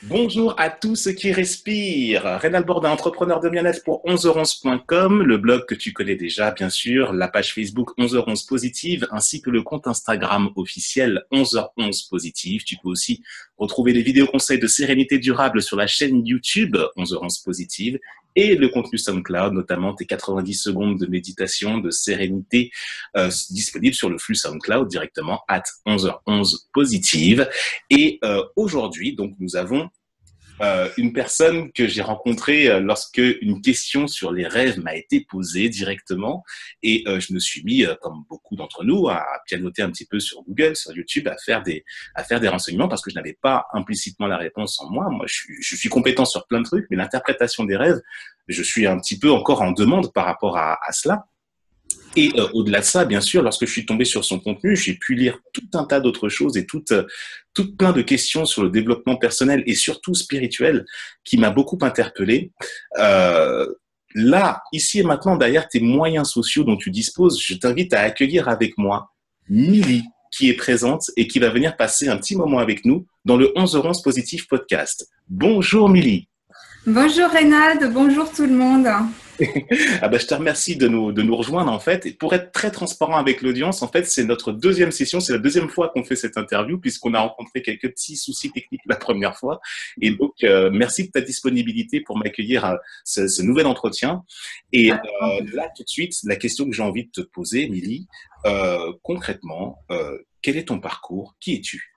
Bonjour à tous ceux qui respirent. Rénal Bordin, entrepreneur de bien-être pour 11h11.com, le blog que tu connais déjà, bien sûr, la page Facebook 11h11 Positive, ainsi que le compte Instagram officiel 11h11 Positive. Tu peux aussi retrouver les vidéos conseils de sérénité durable sur la chaîne YouTube 11h11 Positive et le contenu SoundCloud, notamment tes 90 secondes de méditation, de sérénité, disponibles sur le flux SoundCloud directement at 11h11 Positive. Et aujourd'hui, donc, nous avons une personne que j'ai rencontrée lorsque une question sur les rêves m'a été posée directement et je me suis mis, comme beaucoup d'entre nous, à pianoter un petit peu sur Google, sur YouTube, à faire des renseignements parce que je n'avais pas implicitement la réponse en moi. Moi, je suis compétent sur plein de trucs, mais l'interprétation des rêves, je suis un petit peu encore en demande par rapport à cela. Et au-delà de ça, bien sûr, lorsque je suis tombé sur son contenu, j'ai pu lire tout un tas d'autres choses et tout plein de questions sur le développement personnel et surtout spirituel qui m'a beaucoup interpellé. Euh, Là, ici et maintenant, derrière tes moyens sociaux dont tu disposes, je t'invite à accueillir avec moi Milly, qui est présente et qui va venir passer un petit moment avec nous dans le 11h11 Positif Podcast. Bonjour Milly. Bonjour Reynald, bonjour tout le monde. Ah ben, je te remercie de nous rejoindre en fait. Et pour être très transparent avec l'audience, en fait, c'est notre deuxième session, c'est la deuxième fois qu'on fait cette interview puisqu'on a rencontré quelques petits soucis techniques la première fois. Et donc, merci de ta disponibilité pour m'accueillir à ce nouvel entretien. Et là, tout de suite, la question que j'ai envie de te poser, Milly, concrètement, quel est ton parcours? Qui es-tu?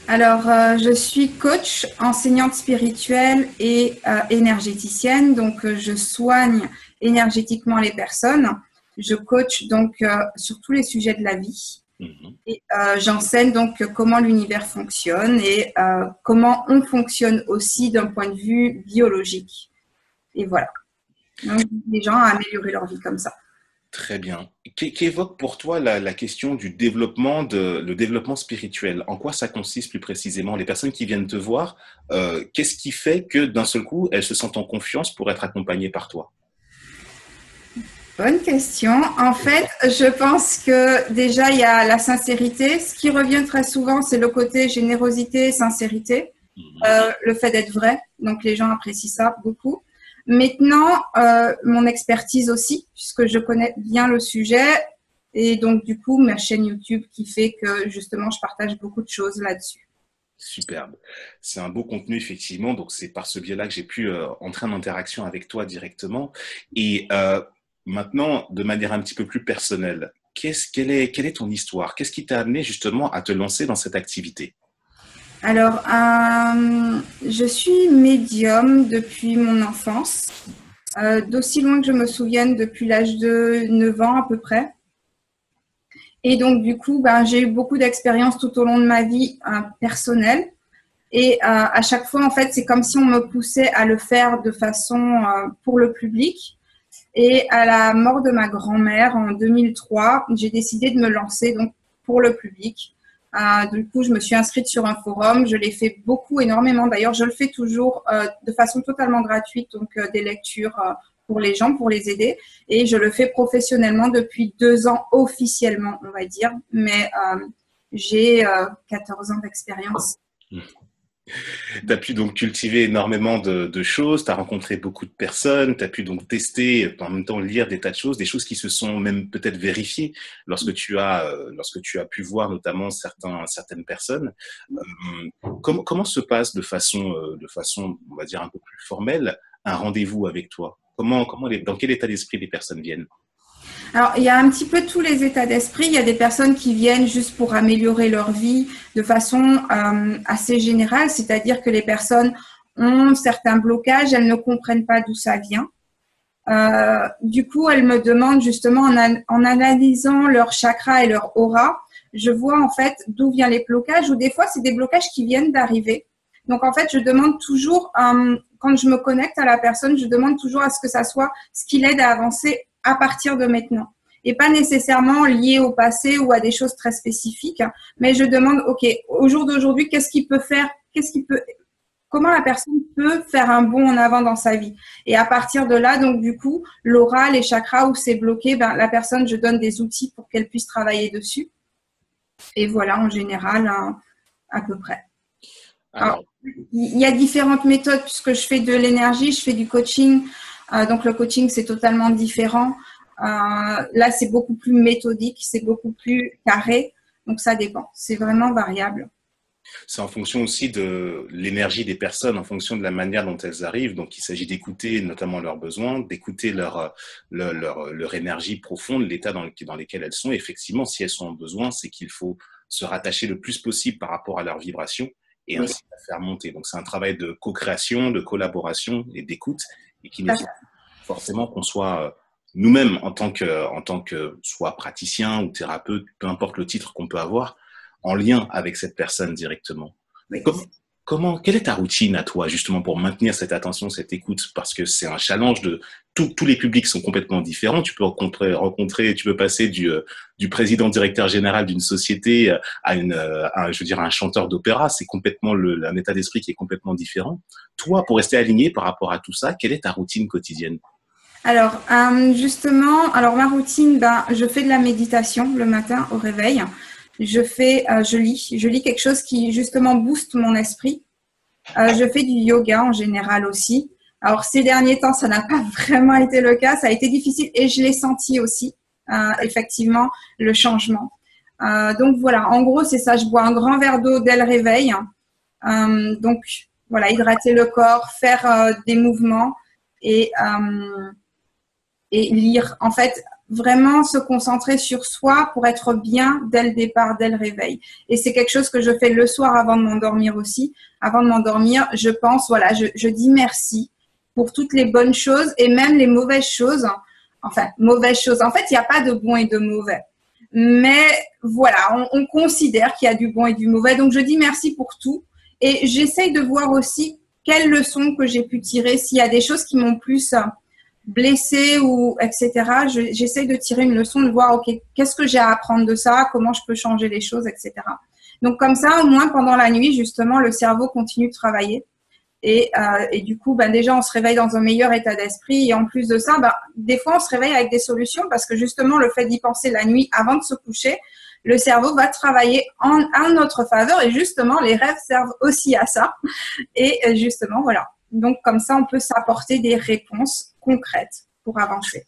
Alors, je suis coach, enseignante spirituelle et énergéticienne. Donc, je soigne énergétiquement les personnes. Je coach donc sur tous les sujets de la vie. Et j'enseigne donc comment l'univers fonctionne et comment on fonctionne aussi d'un point de vue biologique. Et voilà. Donc, les gens à améliorer leur vie comme ça. Très bien. Qu'évoque pour toi la question du développement le développement spirituel? En quoi ça consiste plus précisément? Les personnes qui viennent te voir, qu'est-ce qui fait que d'un seul coup, elles se sentent en confiance pour être accompagnées par toi? Bonne question. En fait, je pense que déjà, il y a la sincérité. Ce qui revient très souvent, c'est le côté générosité, sincérité, le fait d'être vrai. Donc, les gens apprécient ça beaucoup. Maintenant, mon expertise aussi, puisque je connais bien le sujet. Et donc, du coup, ma chaîne YouTube qui fait que, justement, je partage beaucoup de choses là-dessus. Superbe. C'est un beau contenu, effectivement. Donc, c'est par ce biais-là que j'ai pu entrer en interaction avec toi directement. Et maintenant, de manière un petit peu plus personnelle, quelle est ton histoire? Qu'est-ce qui t'a amené justement à te lancer dans cette activité? Alors, je suis médium depuis mon enfance, d'aussi loin que je me souvienne, depuis l'âge de 9 ans à peu près. Et donc, du coup, j'ai eu beaucoup d'expériences tout au long de ma vie personnelle. Et à chaque fois, en fait, c'est comme si on me poussait à le faire de façon pour le public. Et à la mort de ma grand-mère en 2003, j'ai décidé de me lancer donc pour le public. Du coup, je me suis inscrite sur un forum. Je l'ai fait beaucoup, énormément. D'ailleurs, je le fais toujours de façon totalement gratuite, donc des lectures pour les gens, pour les aider. Et je le fais professionnellement depuis 2 ans, officiellement, on va dire. Mais j'ai 14 ans d'expérience. Tu as pu donc cultiver énormément de choses, tu as rencontré beaucoup de personnes, tu as pu donc tester, en même temps lire des tas de choses, des choses qui se sont même peut-être vérifiées lorsque tu as pu voir notamment certaines personnes. Comment se passe de façon, on va dire, un peu plus formelle, un rendez-vous avec toi? Dans quel état d'esprit les personnes viennent? Alors, il y a un petit peu tous les états d'esprit. Il y a des personnes qui viennent juste pour améliorer leur vie de façon assez générale, c'est-à-dire que les personnes ont certains blocages, elles ne comprennent pas d'où ça vient. Du coup, elles me demandent justement en analysant leur chakra et leur aura, je vois en fait d'où viennent les blocages ou des fois, c'est des blocages qui viennent d'arriver. Donc, en fait, je demande toujours, quand je me connecte à la personne, je demande toujours à ce que ça soit ce qui l'aide à avancer à partir de maintenant. Et pas nécessairement lié au passé ou à des choses très spécifiques, mais je demande, OK, au jour d'aujourd'hui, comment la personne peut faire un bond en avant dans sa vie. Et à partir de là, donc du coup, l'aura, les chakras où c'est bloqué, la personne, je donne des outils pour qu'elle puisse travailler dessus. Et voilà, en général, à peu près. Alors, Alors, il y a différentes méthodes puisque je fais de l'énergie, je fais du coaching. Donc, le coaching, c'est totalement différent. Là, c'est beaucoup plus méthodique, c'est beaucoup plus carré. Donc, ça dépend. C'est vraiment variable. c'est en fonction aussi de l'énergie des personnes, en fonction de la manière dont elles arrivent. Donc, il s'agit d'écouter notamment leurs besoins, d'écouter leur énergie profonde, l'état dans lequel elles sont. Effectivement, si elles sont en besoin, c'est qu'il faut se rattacher le plus possible par rapport à leur vibration et Oui, ainsi la faire monter. Donc, c'est un travail de co-création, de collaboration et d'écoute et qui tout à fait. nécessite forcément qu'on soit nous-mêmes en tant que soit praticien ou thérapeute, peu importe le titre qu'on peut avoir, en lien avec cette personne directement. Oui. Quelle est ta routine à toi, justement, pour maintenir cette attention, cette écoute? Parce que c'est un challenge de tous les publics sont complètement différents. Tu peux rencontrer, tu peux passer du président directeur général d'une société je veux dire, à un chanteur d'opéra. C'est complètement un état d'esprit qui est complètement différent. Toi, pour rester aligné par rapport à tout ça, quelle est ta routine quotidienne? Alors, justement, ma routine, je fais de la méditation le matin au réveil. Je lis quelque chose qui justement booste mon esprit. Je fais du yoga en général aussi. Alors, ces derniers temps, ça n'a pas vraiment été le cas. Ça a été difficile et je l'ai senti aussi, effectivement, le changement. Donc, voilà, en gros, c'est ça. Je bois un grand verre d'eau dès le réveil. Donc, voilà, hydrater le corps, faire des mouvements et lire. En fait, vraiment se concentrer sur soi pour être bien dès le départ, dès le réveil. Et c'est quelque chose que je fais le soir avant de m'endormir aussi. Avant de m'endormir, je pense, voilà, je dis merci pour toutes les bonnes choses et même les mauvaises choses. Enfin, mauvaises choses. En fait, il n'y a pas de bon et de mauvais. Mais voilà, on considère qu'il y a du bon et du mauvais. Donc, je dis merci pour tout. Et j'essaye de voir aussi quelles leçons que j'ai pu tirer. S'il y a des choses qui m'ont plus blessée ou etc. J'essaye de tirer une leçon, de voir, ok, qu'est-ce que j'ai à apprendre de ça, comment je peux changer les choses, etc. Donc comme ça, au moins pendant la nuit, justement, le cerveau continue de travailler. Et du coup, déjà, on se réveille dans un meilleur état d'esprit. Et en plus de ça, des fois, on se réveille avec des solutions parce que justement, le fait d'y penser la nuit avant de se coucher, le cerveau va travailler en notre faveur. Et justement, les rêves servent aussi à ça. Et justement, voilà. Donc, comme ça, on peut s'apporter des réponses concrètes pour avancer.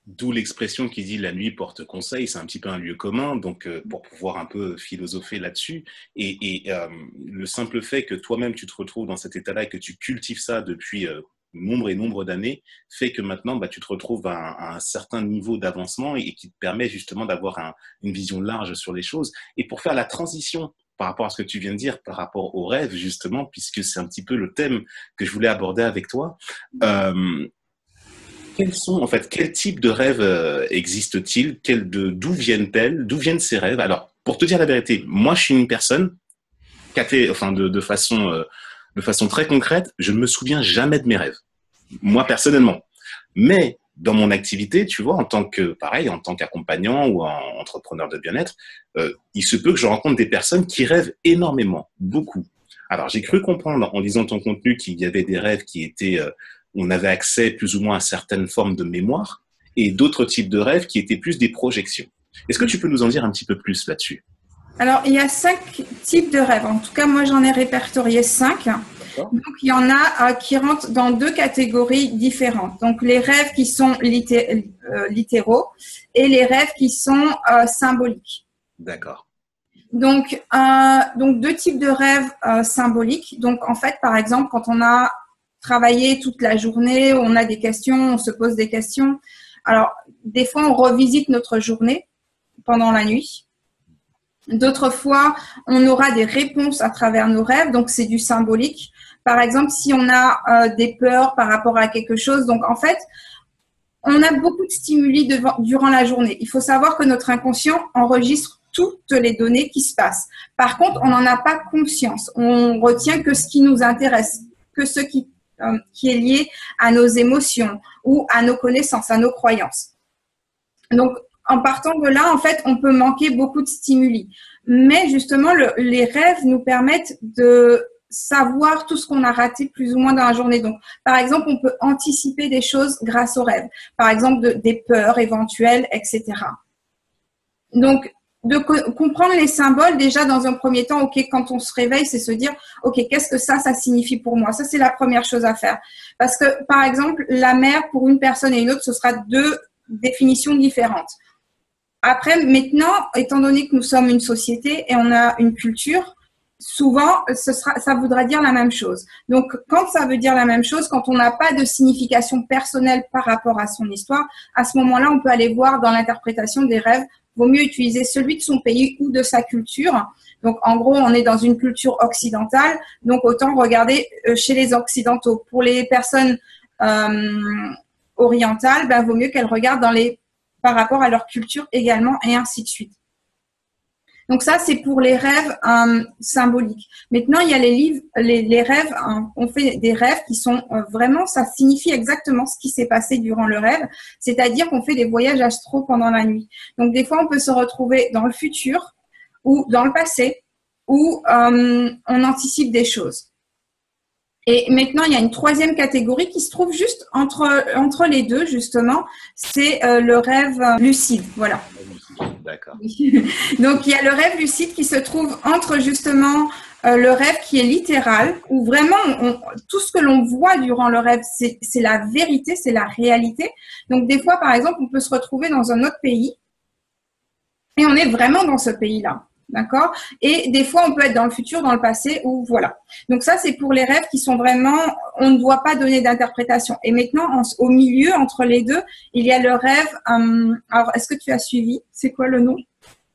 D'où l'expression qui dit la nuit porte conseil, c'est un petit peu un lieu commun, donc pour pouvoir un peu philosopher là-dessus. Et le simple fait que toi-même tu te retrouves dans cet état-là et que tu cultives ça depuis nombre et nombre d'années, fait que maintenant tu te retrouves à un certain niveau d'avancement et qui te permet justement d'avoir une vision large sur les choses. Et pour faire la transition par rapport à ce que tu viens de dire, par rapport aux rêves justement, puisque c'est un petit peu le thème que je voulais aborder avec toi, quel type de rêves existe-t-il? D'où viennent-elles? D'où viennent ces rêves? Alors, pour te dire la vérité, moi, je suis une personne de façon très concrète, je ne me souviens jamais de mes rêves. Moi, personnellement. Mais dans mon activité, tu vois, en tant qu'accompagnant ou entrepreneur de bien-être, il se peut que je rencontre des personnes qui rêvent énormément, beaucoup. Alors, j'ai cru comprendre en lisant ton contenu qu'il y avait des rêves qui étaient on avait accès plus ou moins à certaines formes de mémoire et d'autres types de rêves qui étaient plus des projections. Est-ce que tu peux nous en dire un petit peu plus là-dessus? Alors, il y a 5 types de rêves. En tout cas, moi, j'en ai répertorié 5. Donc, il y en a qui rentrent dans 2 catégories différentes. Donc, les rêves qui sont littéraux et les rêves qui sont symboliques. D'accord. Donc, 2 types de rêves symboliques. Donc, en fait, par exemple, quand on a travaillé toute la journée, on a des questions, on se pose des questions. Alors, des fois, on revisite notre journée pendant la nuit. D'autres fois, on aura des réponses à travers nos rêves, donc c'est du symbolique. Par exemple, si on a des peurs par rapport à quelque chose, donc en fait, on a beaucoup de stimuli durant la journée. Il faut savoir que notre inconscient enregistre toutes les données qui se passent. Par contre, on n'en a pas conscience. On retient que ce qui nous intéresse, que ce qui est lié à nos émotions ou à nos connaissances, à nos croyances. Donc, en partant de là, en fait, on peut manquer beaucoup de stimuli. Mais justement, les rêves nous permettent de savoir tout ce qu'on a raté plus ou moins dans la journée. Donc, par exemple, on peut anticiper des choses grâce aux rêves. Par exemple, des peurs éventuelles, etc. Donc, de comprendre les symboles déjà dans un premier temps. Ok, quand on se réveille, c'est se dire, ok, qu'est-ce que ça signifie pour moi? Ça, c'est la première chose à faire. Parce que, par exemple, la mer, pour une personne et une autre, ce sera deux définitions différentes. Après, maintenant, étant donné que nous sommes une société et on a une culture, souvent, ça voudra dire la même chose. Donc, quand ça veut dire la même chose, quand on n'a pas de signification personnelle par rapport à son histoire, à ce moment-là, on peut aller voir dans l'interprétation des rêves. Vaut mieux utiliser celui de son pays ou de sa culture. Donc, en gros, on est dans une culture occidentale, donc autant regarder chez les occidentaux. Pour les personnes orientales, ben, vaut mieux qu'elles regardent par rapport à leur culture également, et ainsi de suite. Donc ça, c'est pour les rêves symboliques. Maintenant, il y a les rêves, on fait des rêves qui sont vraiment, ça signifie exactement ce qui s'est passé durant le rêve, c'est-à-dire qu'on fait des voyages astraux pendant la nuit. Donc des fois, on peut se retrouver dans le futur ou dans le passé, où on anticipe des choses. Et maintenant, il y a une troisième catégorie qui se trouve juste entre les deux, justement, c'est le rêve lucide. Voilà. D'accord. Donc, il y a le rêve lucide qui se trouve entre justement le rêve qui est littéral, où vraiment tout ce que l'on voit durant le rêve, c'est la vérité, c'est la réalité. Donc, des fois, par exemple, on peut se retrouver dans un autre pays et on est vraiment dans ce pays-là. D'accord? Et des fois, on peut être dans le futur, dans le passé, ou voilà. Donc ça, c'est pour les rêves qui sont vraiment, on ne doit pas donner d'interprétation. Et maintenant, au milieu, entre les deux, il y a le rêve. Alors, est-ce que tu as suivi? C'est quoi le nom?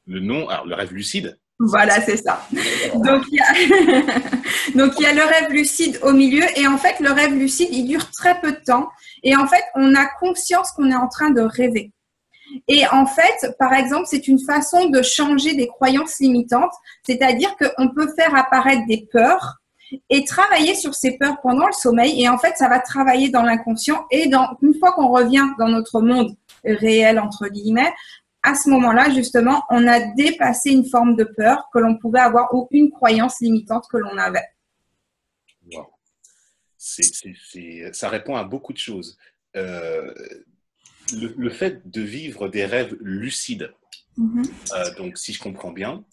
Le nom, alors le rêve lucide. Voilà, c'est ça. Donc, il y a le rêve lucide au milieu. Et en fait, le rêve lucide, il dure très peu de temps. Et en fait, on a conscience qu'on est en train de rêver. Et en fait, par exemple, c'est une façon de changer des croyances limitantes, c'est-à-dire qu'on peut faire apparaître des peurs et travailler sur ces peurs pendant le sommeil. Et en fait, ça va travailler dans l'inconscient. Et une fois qu'on revient dans notre monde réel, entre guillemets, à ce moment-là, justement, on a dépassé une forme de peur que l'on pouvait avoir ou une croyance limitante que l'on avait. Wow. Ça répond à beaucoup de choses. Le fait de vivre des rêves lucides, donc si je comprends bien,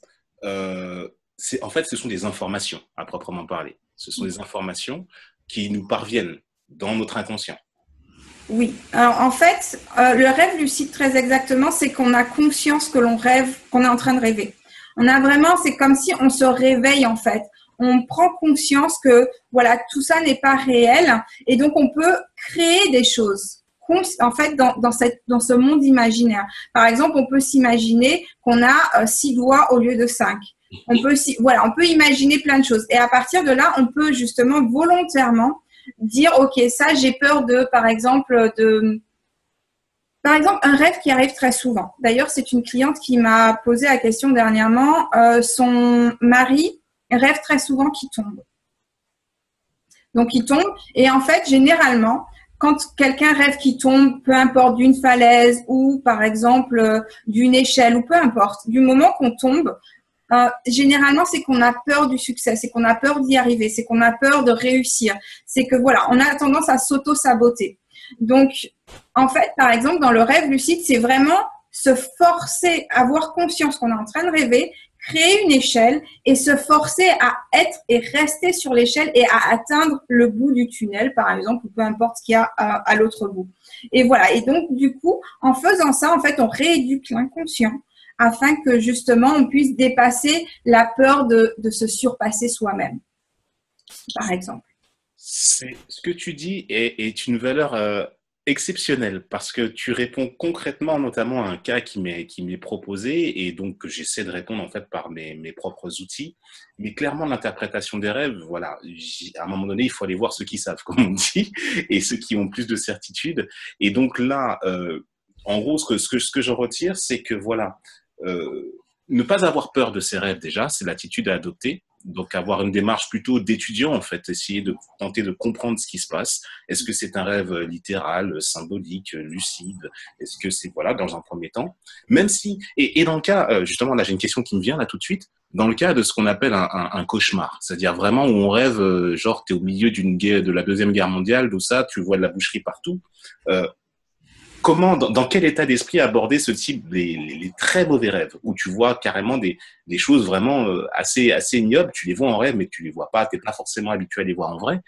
en fait, ce sont des informations à proprement parler. Ce sont des informations qui nous parviennent dans notre inconscient. Oui. Alors, en fait, le rêve lucide, très exactement, c'est qu'on a conscience que l'on rêve, qu'on est en train de rêver. On a vraiment, c'est comme si on se réveille, en fait. On prend conscience que, voilà, tout ça n'est pas réel. Et donc, on peut créer des choses. En fait, dans ce monde imaginaire. Par exemple, on peut s'imaginer qu'on a 6 doigts au lieu de 5. On peut imaginer plein de choses. Et à partir de là, on peut justement volontairement dire, ok, ça, j'ai peur par exemple, un rêve qui arrive très souvent. D'ailleurs, c'est une cliente qui m'a posé la question dernièrement. Son mari rêve très souvent qu'il tombe. Donc, il tombe. Et en fait, généralement, quand quelqu'un rêve qu'il tombe, peu importe d'une falaise ou par exemple d'une échelle ou peu importe, du moment qu'on tombe, généralement c'est qu'on a peur du succès, c'est qu'on a peur d'y arriver, c'est qu'on a peur de réussir, c'est que voilà, on a tendance à s'auto-saboter. Donc en fait, par exemple, dans le rêve lucide, c'est vraiment se forcer, avoir conscience qu'on est en train de rêver, créer une échelle et se forcer à être et rester sur l'échelle et à atteindre le bout du tunnel, par exemple, ou peu importe ce qu'il y a à l'autre bout. Et voilà. Et donc, du coup, en faisant ça, en fait, on rééduque l'inconscient afin que, justement, on puisse dépasser la peur de se surpasser soi-même, par exemple. Ce que tu dis est une valeur exceptionnelle parce que tu réponds concrètement notamment à un cas qui m'est proposé et donc que j'essaie de répondre en fait par mes propres outils. Mais clairement, l'interprétation des rêves, voilà, à un moment donné, il faut aller voir ceux qui savent, comme on dit, et ceux qui ont plus de certitude. Et donc là, en gros, ce que je retire, c'est que voilà, ne pas avoir peur de ses rêves déjà, c'est l'attitude à adopter. Donc, avoir une démarche plutôt d'étudiant, en fait, essayer de tenter de comprendre ce qui se passe. Est-ce que c'est un rêve littéral, symbolique, lucide? Est-ce que c'est, voilà, dans un premier temps? Même si, et dans le cas, justement, là, j'ai une question qui me vient là tout de suite. Dans le cas de ce qu'on appelle un cauchemar, c'est-à-dire vraiment où on rêve, genre, t'es au milieu de la Deuxième Guerre mondiale, tout ça, tu vois de la boucherie partout. dans quel état d'esprit aborder ce type, les très mauvais rêves, où tu vois carrément des choses vraiment assez ignobles, tu les vois en rêve, mais tu les vois pas, t'es pas forcément habitué à les voir en vrai,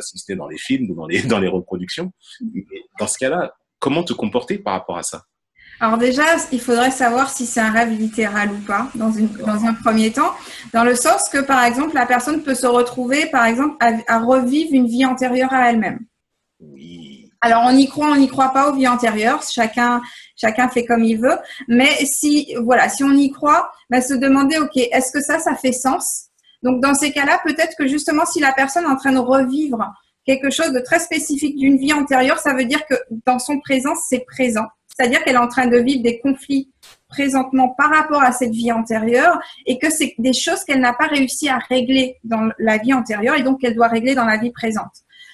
si c'était dans les films ou dans les reproductions. Mais dans ce cas-là, comment te comporter par rapport à ça? Alors déjà, il faudrait savoir si c'est un rêve littéral ou pas, dans un premier temps, dans le sens que, par exemple, la personne peut se retrouver, par exemple, à revivre une vie antérieure à elle-même. Oui. Alors, on n'y croit pas aux vies antérieures, chacun fait comme il veut, mais si on y croit, se demander, ok, est-ce que ça fait sens? Donc, dans ces cas-là, peut-être que justement, si la personne est en train de revivre quelque chose de très spécifique d'une vie antérieure, ça veut dire que dans son présent, c'est présent. C'est-à-dire qu'elle est en train de vivre des conflits présentement par rapport à cette vie antérieure et que c'est des choses qu'elle n'a pas réussi à régler dans la vie antérieure et donc qu'elle doit régler dans la vie présente.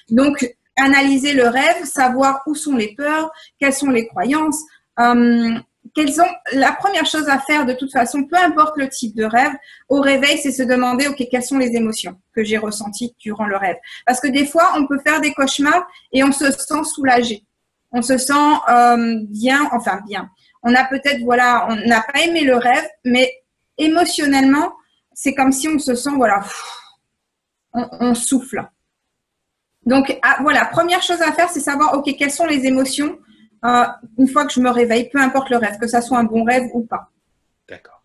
Donc, analyser le rêve, savoir où sont les peurs, quelles sont les croyances, la première chose à faire de toute façon, peu importe le type de rêve, au réveil, c'est se demander, ok, quelles sont les émotions que j'ai ressenties durant le rêve. Parce que des fois, on peut faire des cauchemars et on se sent soulagé. On se sent bien. On a peut-être, on n'a pas aimé le rêve, mais émotionnellement, c'est comme si on se sent, on souffle. Donc, première chose à faire, c'est savoir, ok, quelles sont les émotions une fois que je me réveille, peu importe le rêve, que ça soit un bon rêve ou pas. D'accord.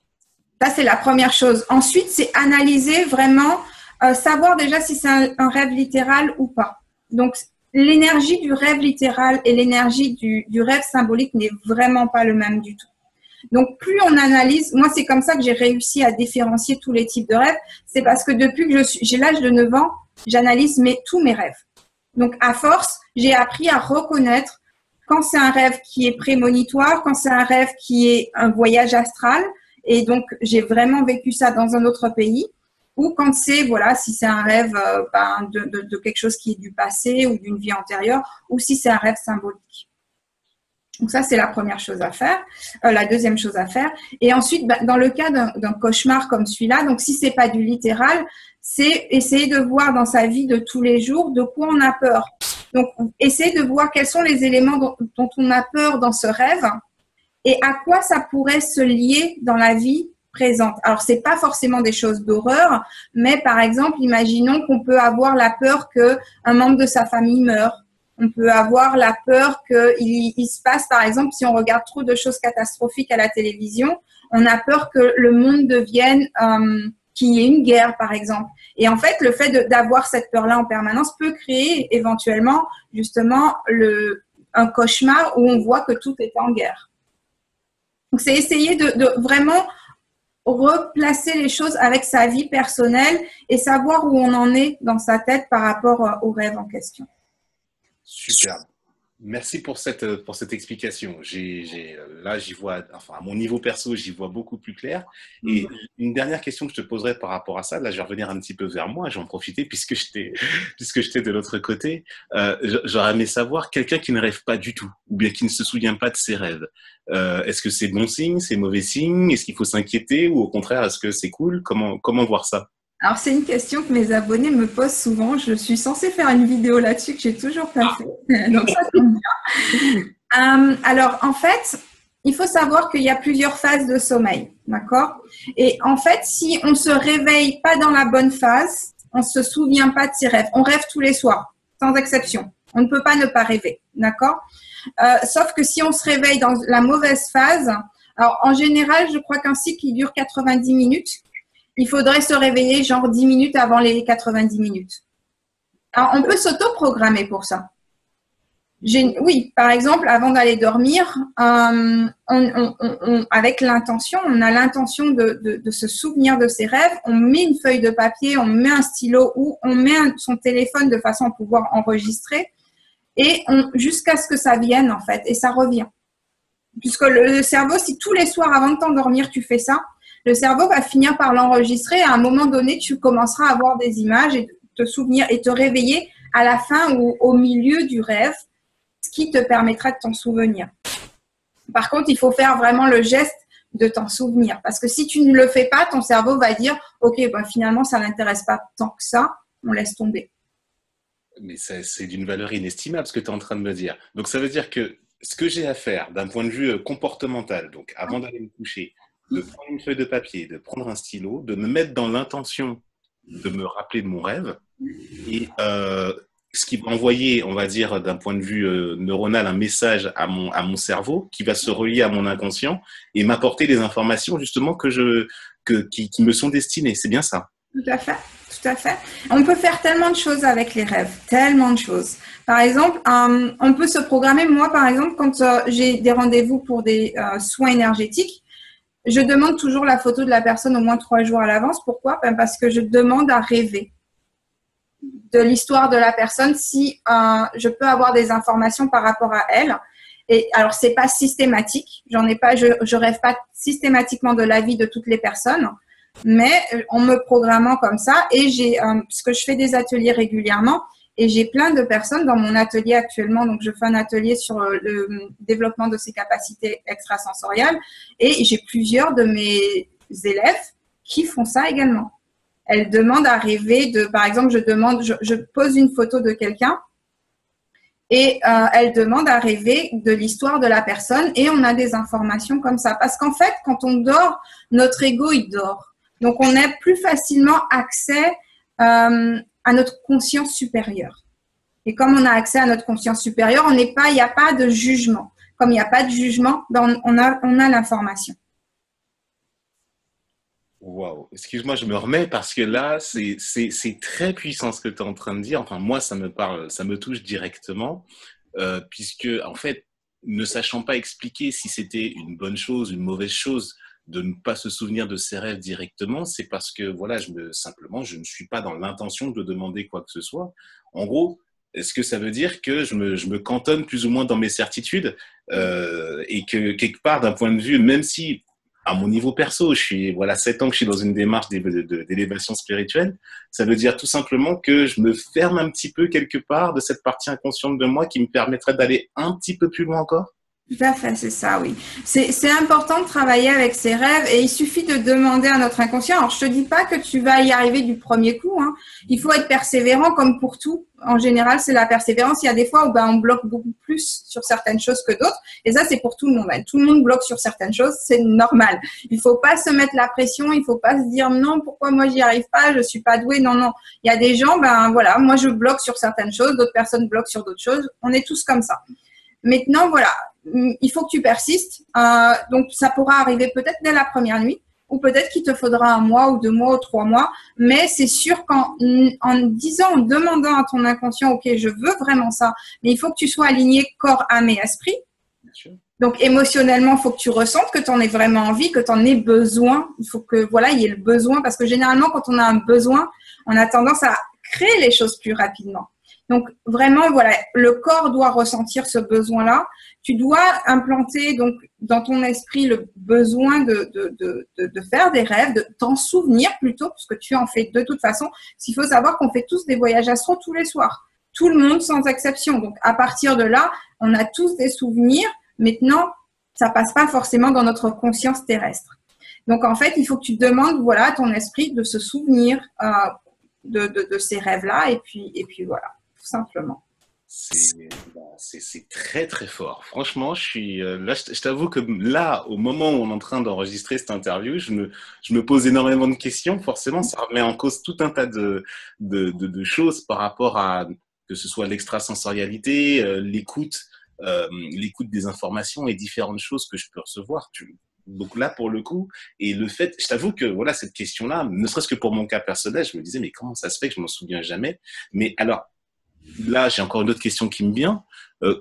Ça, c'est la première chose. Ensuite, c'est analyser vraiment, savoir déjà si c'est un rêve littéral ou pas. Donc, l'énergie du rêve littéral et l'énergie du rêve symbolique n'est vraiment pas le même du tout. Donc, plus on analyse, moi, c'est comme ça que j'ai réussi à différencier tous les types de rêves. C'est parce que depuis que j'ai l'âge de 9 ans, j'analyse tous mes rêves. Donc, à force, j'ai appris à reconnaître quand c'est un rêve qui est prémonitoire, quand c'est un rêve qui est un voyage astral, et donc j'ai vraiment vécu ça dans un autre pays, ou quand c'est, si c'est un rêve de quelque chose qui est du passé ou d'une vie antérieure, ou si c'est un rêve symbolique. Donc ça, c'est la première chose à faire, la deuxième chose à faire. Et ensuite, dans le cas d'un cauchemar comme celui-là, donc si c'est pas du littéral, c'est essayer de voir dans sa vie de tous les jours de quoi on a peur. Donc, essayer de voir quels sont les éléments dont on a peur dans ce rêve et à quoi ça pourrait se lier dans la vie présente. Alors, c'est pas forcément des choses d'horreur, mais par exemple, imaginons qu'on peut avoir la peur qu'un membre de sa famille meure. On peut avoir la peur qu'il se passe, par exemple, si on regarde trop de choses catastrophiques à la télévision, on a peur que le monde devienne, qu'il y ait une guerre, par exemple. Et en fait, le fait d'avoir cette peur-là en permanence peut créer éventuellement, justement, un cauchemar où on voit que tout est en guerre. Donc, c'est essayer de vraiment replacer les choses avec sa vie personnelle et savoir où on en est dans sa tête par rapport au rêve en question. Super. Merci pour cette explication. Là, j'y vois, enfin, à mon niveau perso, j'y vois beaucoup plus clair. Et une dernière question que je te poserai par rapport à ça, là, je vais revenir un petit peu vers moi, j'en profiter puisque j'étais de l'autre côté. J'aurais aimé savoir quelqu'un qui ne rêve pas du tout, ou bien qui ne se souvient pas de ses rêves. Est-ce que c'est bon signe, c'est mauvais signe? Est-ce qu'il faut s'inquiéter ou au contraire, est-ce que c'est cool? Comment voir ça? Alors, c'est une question que mes abonnés me posent souvent. Je suis censée faire une vidéo là-dessus que j'ai toujours pas fait. Donc, ça tombe bien. Alors, en fait, il faut savoir qu'il y a plusieurs phases de sommeil. D'accord? Et en fait, si on se réveille pas dans la bonne phase, on se souvient pas de ses rêves. On rêve tous les soirs, sans exception. On ne peut pas ne pas rêver. D'accord? Sauf que si on se réveille dans la mauvaise phase, alors en général, je crois qu'un cycle il dure 90 minutes. Il faudrait se réveiller genre 10 minutes avant les 90 minutes. Alors, on peut s'auto-programmer pour ça. Oui, par exemple, avant d'aller dormir, avec l'intention, on a l'intention de se souvenir de ses rêves. On met une feuille de papier, on met un stylo ou on met son téléphone de façon à pouvoir enregistrer et jusqu'à ce que ça vienne, en fait, et ça revient. Puisque le cerveau, si tous les soirs avant de t'endormir, tu fais ça, le cerveau va finir par l'enregistrer. À un moment donné, tu commenceras à avoir des images et te souvenir et te réveiller à la fin ou au milieu du rêve, ce qui te permettra de t'en souvenir. Par contre, il faut faire vraiment le geste de t'en souvenir. Parce que si tu ne le fais pas, ton cerveau va dire « Ok, finalement, ça ne l'intéresse pas tant que ça, on laisse tomber. » Mais c'est d'une valeur inestimable ce que tu es en train de me dire. Donc, ça veut dire que ce que j'ai à faire d'un point de vue comportemental, donc avant d'aller me coucher, de prendre une feuille de papier, de prendre un stylo, de me mettre dans l'intention de me rappeler de mon rêve, et ce qui va envoyer, on va dire, d'un point de vue neuronal, un message à mon cerveau qui va se relier à mon inconscient et m'apporter des informations justement qui me sont destinées. C'est bien ça? Tout à fait, tout à fait. On peut faire tellement de choses avec les rêves, tellement de choses. Par exemple, on peut se programmer. Moi, par exemple, quand j'ai des rendez-vous pour des soins énergétiques, je demande toujours la photo de la personne au moins 3 jours à l'avance. Pourquoi? Ben parce que je demande à rêver de l'histoire de la personne si je peux avoir des informations par rapport à elle. Et alors, c'est pas systématique. J'en ai pas, je rêve pas systématiquement de la vie de toutes les personnes, mais en me programmant comme ça, et parce que je fais des ateliers régulièrement, et j'ai plein de personnes dans mon atelier actuellement. Donc, je fais un atelier sur le développement de ses capacités extrasensorielles, et j'ai plusieurs de mes élèves qui font ça également. Elles demandent à rêver par exemple, je pose une photo de quelqu'un, et elle demande à rêver de l'histoire de la personne, et on a des informations comme ça. Parce qu'en fait, quand on dort, notre ego, il dort. Donc, on a plus facilement accès à notre conscience supérieure. Et comme on a accès à notre conscience supérieure, il n'y a pas de jugement. Comme il n'y a pas de jugement, ben on a l'information. Waouh, excuse-moi, je me remets parce que là, c'est très puissant ce que tu es en train de dire. Enfin, moi, ça me parle, ça me touche directement, puisque, en fait, ne sachant pas expliquer si c'était une bonne chose, une mauvaise chose, de ne pas se souvenir de ses rêves directement, c'est parce que, voilà, simplement, je ne suis pas dans l'intention de demander quoi que ce soit. En gros, est-ce que ça veut dire que je me cantonne plus ou moins dans mes certitudes et que, quelque part, d'un point de vue, même si à mon niveau perso, 7 ans que je suis dans une démarche d'élévation spirituelle. Ça veut dire tout simplement que je me ferme un petit peu quelque part de cette partie inconsciente de moi qui me permettrait d'aller un petit peu plus loin encore. Tout à fait, c'est ça, oui. C'est important de travailler avec ses rêves, et il suffit de demander à notre inconscient. Alors, je te dis pas que tu vas y arriver du premier coup, hein. Il faut être persévérant comme pour tout. En général, c'est la persévérance. Il y a des fois où on bloque beaucoup plus sur certaines choses que d'autres. Et ça, c'est pour tout le monde. Tout le monde bloque sur certaines choses. C'est normal. Il faut pas se mettre la pression. Il faut pas se dire non, pourquoi moi j'y arrive pas? Je suis pas douée. Non, non. Il y a des gens, voilà, moi je bloque sur certaines choses. D'autres personnes bloquent sur d'autres choses. On est tous comme ça. Maintenant, voilà, il faut que tu persistes. Donc, ça pourra arriver peut-être dès la première nuit, ou peut-être qu'il te faudra 1 mois ou 2 mois ou 3 mois. Mais c'est sûr qu'en disant, en demandant à ton inconscient, OK, je veux vraiment ça, mais il faut que tu sois aligné corps, âme et esprit. Bien sûr. Donc, émotionnellement, il faut que tu ressentes que tu en aies vraiment envie, que tu en aies besoin. Il faut que, voilà, il y ait le besoin. Parce que généralement, quand on a un besoin, on a tendance à créer les choses plus rapidement. Donc, vraiment, voilà, le corps doit ressentir ce besoin-là. Tu dois implanter donc dans ton esprit le besoin de faire des rêves, de t'en souvenir plutôt, parce que tu en fais de toute façon. Il faut savoir qu'on fait tous des voyages astro tous les soirs. Tout le monde sans exception. Donc, à partir de là, on a tous des souvenirs. Maintenant, ça passe pas forcément dans notre conscience terrestre. Donc, en fait, il faut que tu demandes, voilà, à ton esprit de se souvenir de ces rêves-là. Et puis voilà. Tout simplement. C'est très très fort. Franchement, je suis là. Je t'avoue que là, au moment où on est en train d'enregistrer cette interview, je me pose énormément de questions. Forcément, ça remet en cause tout un tas de choses par rapport à que ce soit l'extrasensorialité, l'écoute des informations et différentes choses que je peux recevoir. Donc là, pour le coup, et le fait, je t'avoue que voilà, cette question-là, ne serait-ce que pour mon cas personnel, je me disais, mais comment ça se fait que je m'en souviens jamais? Mais alors, là, j'ai encore une autre question qui me vient.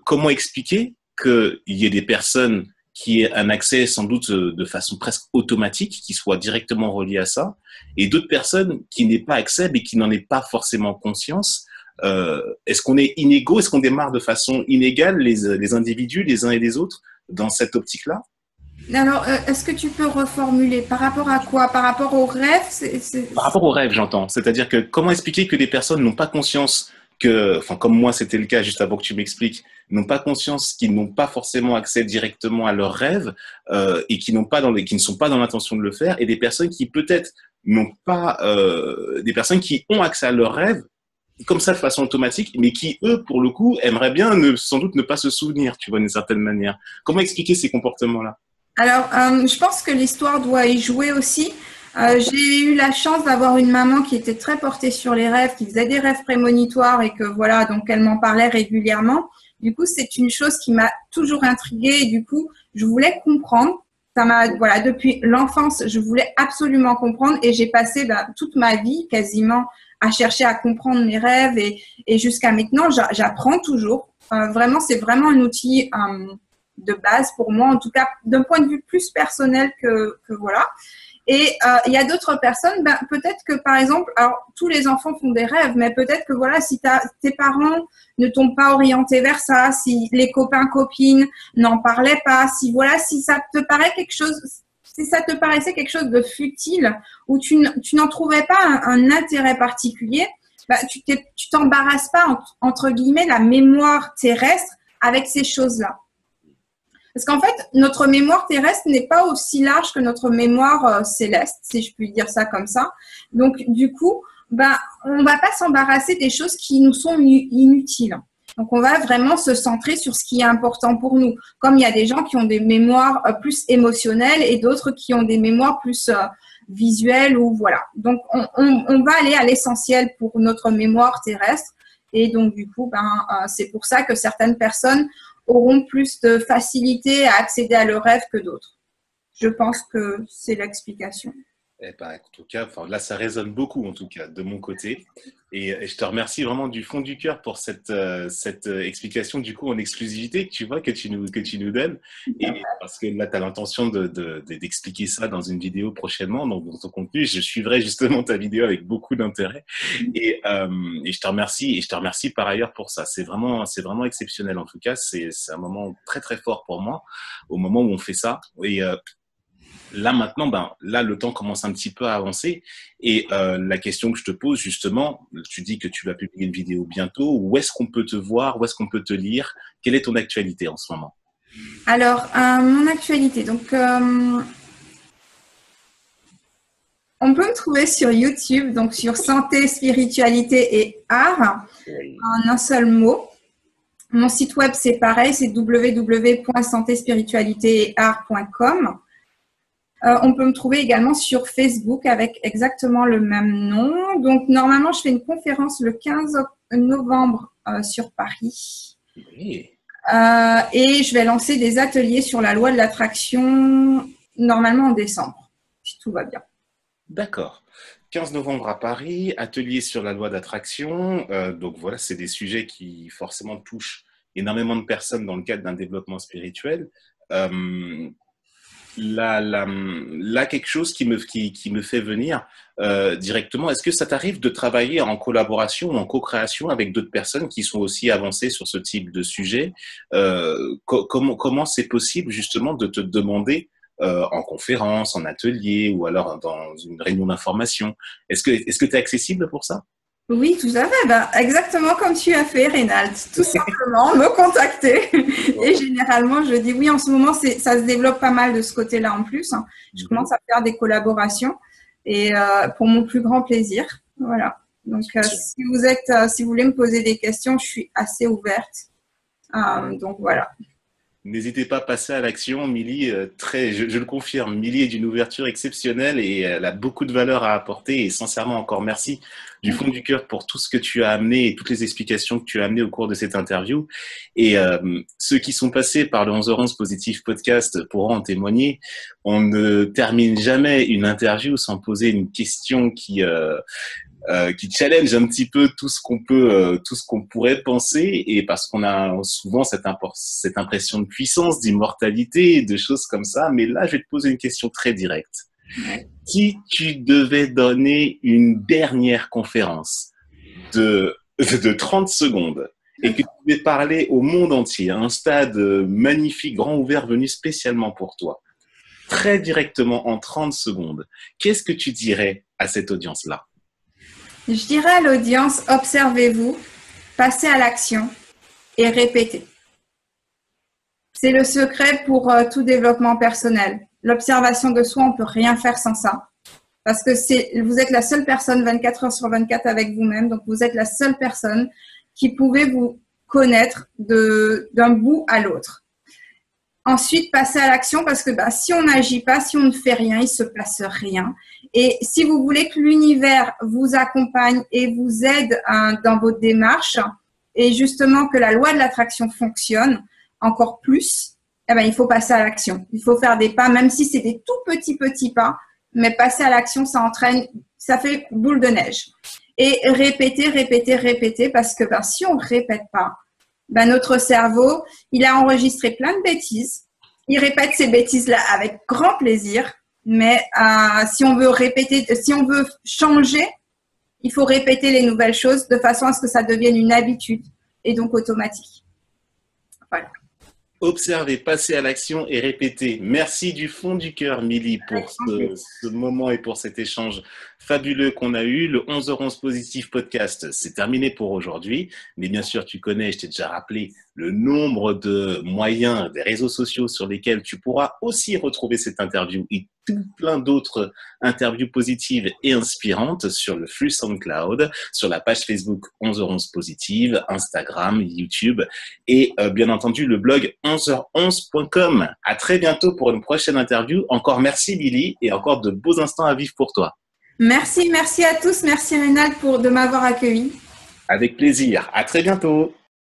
Comment expliquer qu'il y ait des personnes qui aient un accès sans doute de façon presque automatique, qui soient directement reliées à ça, et d'autres personnes qui n'aient pas accès, mais qui n'en aient pas forcément conscience? Est-ce qu'on est inégaux? Est-ce qu'on démarre de façon inégale, les individus, les uns et les autres, dans cette optique-là? Alors, est-ce que tu peux reformuler? Par rapport à quoi? Par rapport aux rêves? Par rapport aux rêves, j'entends. C'est-à-dire que comment expliquer que des personnes n'ont pas conscience que, enfin, comme moi, c'était le cas juste avant que tu m'expliques, n'ont pas conscience qu'ils n'ont pas forcément accès directement à leurs rêves et qui ne sont pas dans l'intention de le faire, et des personnes qui peut-être n'ont pas, des personnes qui ont accès à leurs rêves comme ça de façon automatique, mais qui, eux, pour le coup, aimeraient bien sans doute ne pas se souvenir, tu vois, d'une certaine manière. Comment expliquer ces comportements-là? Alors, je pense que l'histoire doit y jouer aussi. J'ai eu la chance d'avoir une maman qui était très portée sur les rêves, qui faisait des rêves prémonitoires et que voilà, donc elle m'en parlait régulièrement. Du coup, c'est une chose qui m'a toujours intriguée et du coup, je voulais comprendre. Voilà, depuis l'enfance, je voulais absolument comprendre et j'ai passé toute ma vie quasiment à chercher à comprendre mes rêves et jusqu'à maintenant, j'apprends toujours. Vraiment, c'est vraiment un outil de base pour moi, en tout cas d'un point de vue plus personnel que voilà. Et il y a d'autres personnes, peut-être que par exemple, alors tous les enfants font des rêves, mais peut-être que voilà, si tes parents ne t'ont pas orienté vers ça, si les copains copines n'en parlaient pas, si voilà, si ça te paraît quelque chose, si ça te paraissait quelque chose de futile ou tu n'en trouvais pas un intérêt particulier, tu t'embarrasses pas entre guillemets la mémoire terrestre avec ces choses-là. Parce qu'en fait, notre mémoire terrestre n'est pas aussi large que notre mémoire céleste, si je puis dire ça comme ça. Donc, du coup, on va pas s'embarrasser des choses qui nous sont inutiles. Donc, on va vraiment se centrer sur ce qui est important pour nous. Comme il y a des gens qui ont des mémoires plus émotionnelles et d'autres qui ont des mémoires plus visuelles ou voilà. Donc, on va aller à l'essentiel pour notre mémoire terrestre. Et donc, du coup, c'est pour ça que certaines personnes auront plus de facilité à accéder à leurs rêves que d'autres. Je pense que c'est l'explication. Eh ben, en tout cas, là, ça résonne beaucoup, en tout cas, de mon côté. Et je te remercie vraiment du fond du cœur pour cette explication, du coup, en exclusivité, que tu vois, que tu nous donnes. Et parce que là, tu as l'intention d'expliquer ça dans une vidéo prochainement, donc dans ton contenu. Je suivrai justement ta vidéo avec beaucoup d'intérêt. Et je te remercie. Et je te remercie par ailleurs pour ça. C'est vraiment exceptionnel, en tout cas. C'est un moment très, très fort pour moi, au moment où on fait ça. Et là maintenant, là le temps commence un petit peu à avancer et la question que je te pose justement, tu dis que tu vas publier une vidéo bientôt. Où est-ce qu'on peut te voir? Où est-ce qu'on peut te lire? Quelle est ton actualité en ce moment? Alors, mon actualité, donc on peut me trouver sur YouTube, donc sur santé, spiritualité et art, en un seul mot. Mon site web, c'est pareil, c'est www.santéspiritualitéetart.com. On peut me trouver également sur Facebook avec exactement le même nom. Donc, normalement, je fais une conférence le 15 novembre sur Paris. Oui. Et je vais lancer des ateliers sur la loi de l'attraction, normalement en décembre, si tout va bien. D'accord. 15 novembre à Paris, atelier sur la loi d'attraction. Donc voilà, c'est des sujets qui forcément touchent énormément de personnes dans le cadre d'un développement spirituel. Là, quelque chose qui me fait venir directement. Est-ce que ça t'arrive de travailler en collaboration ou en co-création avec d'autres personnes qui sont aussi avancées sur ce type de sujet? Comment c'est possible justement de te demander en conférence, en atelier ou alors dans une réunion d'information? Est-ce que tu es accessible pour ça? Oui, tout à fait. Exactement comme tu as fait, Reynald. Tout simplement, me contacter. Et généralement, je dis oui, en ce moment, ça se développe pas mal de ce côté-là en plus. Je commence à faire des collaborations et pour mon plus grand plaisir. Voilà. Donc, si vous voulez me poser des questions, je suis assez ouverte. Donc, voilà. N'hésitez pas à passer à l'action. Milly, je le confirme, Milly est d'une ouverture exceptionnelle et elle a beaucoup de valeur à apporter. Et sincèrement, encore merci du fond du cœur pour tout ce que tu as amené et toutes les explications que tu as amenées au cours de cette interview. Et ceux qui sont passés par le 11h11 Positif Podcast pourront en témoigner. On ne termine jamais une interview sans poser une question qui challenge un petit peu tout ce qu'on pourrait penser, et parce qu'on a souvent cette impression de puissance, d'immortalité, de choses comme ça. Mais là, je vais te poser une question très directe. Si tu devais donner une dernière conférence de 30 secondes et que tu devais parler au monde entier, à un stade magnifique, grand ouvert, venu spécialement pour toi, très directement en 30 secondes, qu'est-ce que tu dirais à cette audience-là? Je dirais à l'audience, observez-vous, passez à l'action et répétez. C'est le secret pour tout développement personnel. L'observation de soi, on ne peut rien faire sans ça. Parce que vous êtes la seule personne 24 heures sur 24 avec vous-même. Donc, vous êtes la seule personne qui pouvait vous connaître d'un bout à l'autre. Ensuite, passer à l'action parce que si on n'agit pas, si on ne fait rien, il ne se passe rien. Et si vous voulez que l'univers vous accompagne et vous aide dans votre démarche et justement que la loi de l'attraction fonctionne encore plus, il faut passer à l'action. Il faut faire des pas, même si c'est des tout petits pas, mais passer à l'action, ça fait boule de neige. Et répéter parce que si on ne répète pas, notre cerveau, il a enregistré plein de bêtises. Il répète ces bêtises-là avec grand plaisir. Mais si on veut changer, il faut répéter les nouvelles choses de façon à ce que ça devienne une habitude et donc automatique. Voilà. Observer, passer à l'action et répéter. Merci du fond du cœur, Milly, pour ce moment et pour cet échange fabuleux qu'on a eu. Le 11h11 Positif Podcast, c'est terminé pour aujourd'hui. Mais bien sûr, tu connais, je t'ai déjà rappelé le nombre de moyens, des réseaux sociaux sur lesquels tu pourras aussi retrouver cette interview et tout plein d'autres interviews positives et inspirantes sur le flux SoundCloud, sur la page Facebook 11h11 Positive, Instagram, YouTube et bien entendu le blog 11h11.com. À très bientôt pour une prochaine interview. Encore merci Milly et encore de beaux instants à vivre pour toi. Merci à tous. Merci Rénal de m'avoir accueilli. Avec plaisir. À très bientôt.